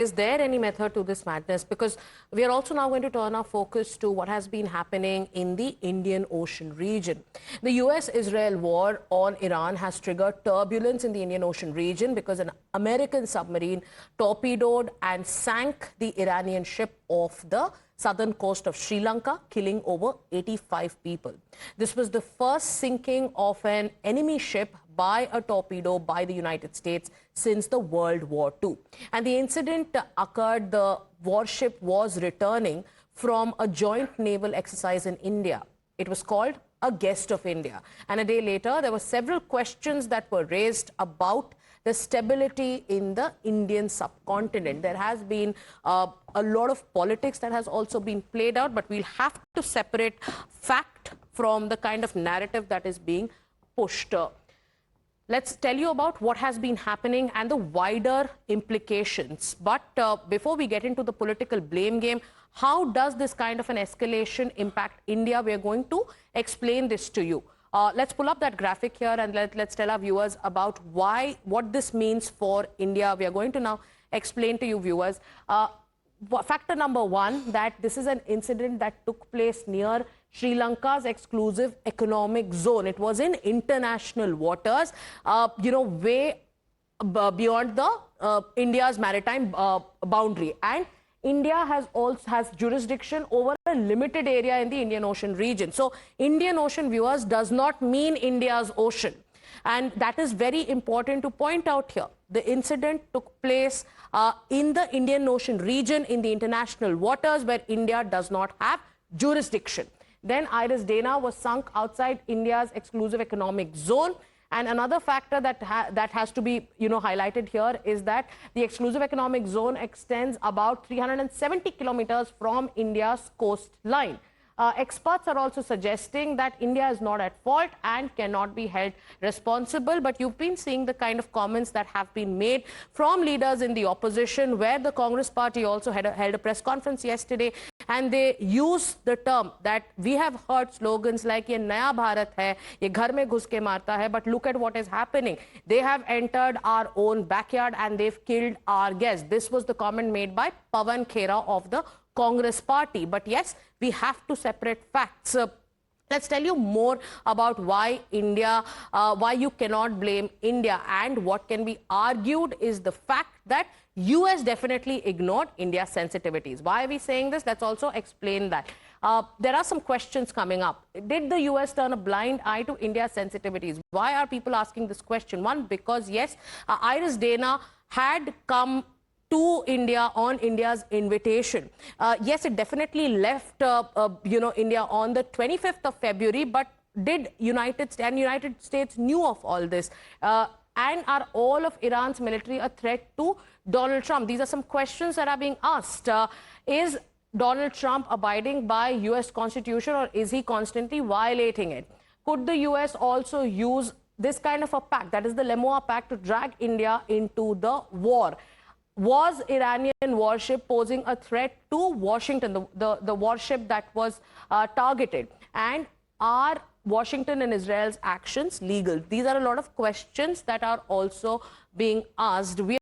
Is there any method to this madness? Because we are also now going to turn our focus to what has been happening in the Indian Ocean region. The US-Israel war on Iran has triggered turbulence in the Indian Ocean region because an American submarine torpedoed and sank the Iranian ship off the southern coast of Sri Lanka, killing over 85 people. This was the first sinking of an enemy ship by a torpedo by the United States since the World War II. And the incident occurred, the warship was returning from a joint naval exercise in India. It was called a Guest of India. And a day later, there were several questions that were raised about the stability in the Indian subcontinent. There has been a lot of politics that has also been played out, but we'll have to separate fact from the kind of narrative that is being pushed. Let's tell you about what has been happening and the wider implications. But before we get into the political blame game, how does this kind of an escalation impact India? We are going to explain this to you. Let's pull up that graphic here and let's tell our viewers about what this means for India. We are going to now explain to you viewers. Factor number one, that this is an incident that took place near Sri Lanka's exclusive economic zone. It was in international waters, way beyond the India's maritime boundary. And India has jurisdiction over a limited area in the Indian Ocean region. So Indian Ocean, viewers, does not mean India's ocean. And that is very important to point out here. The incident took place in the Indian Ocean region, in the international waters where India does not have jurisdiction. Then Iris Dana was sunk outside India's exclusive economic zone. And another factor that has to be highlighted here is that the exclusive economic zone extends about 370 kilometers from India's coastline. Experts are also suggesting that India is not at fault and cannot be held responsible. But you've been seeing the kind of comments that have been made from leaders in the opposition, where the Congress party also held a press conference yesterday. And they use the term that we have heard slogans like "Ye Naya Bharat hai, ye ghar mein ghus ke marta hai." But look at what is happening. They have entered our own backyard and they've killed our guests. This was the comment made by Pawan Khera of the Congress party. But yes, we have to separate facts. Let's tell you more about why you cannot blame India, and what can be argued is the fact that US definitely ignored India's sensitivities. Why are we saying this? Let's also explain that. There are some questions coming up. Did the US turn a blind eye to India's sensitivities? Why are people asking this question? One, because yes, Iris Dana had come to India on India's invitation. Yes, it definitely left India on the 25th of February, but did United States knew of all this? And are all of Iran's military a threat to Donald Trump? These are some questions that are being asked. Is Donald Trump abiding by US Constitution, or is he constantly violating it? Could the US also use this kind of a pact, that is the Lemoa Pact, to drag India into the war? Was Iranian warship posing a threat to Washington, the warship that was targeted? And are Washington and Israel's actions legal? These are a lot of questions that are also being asked.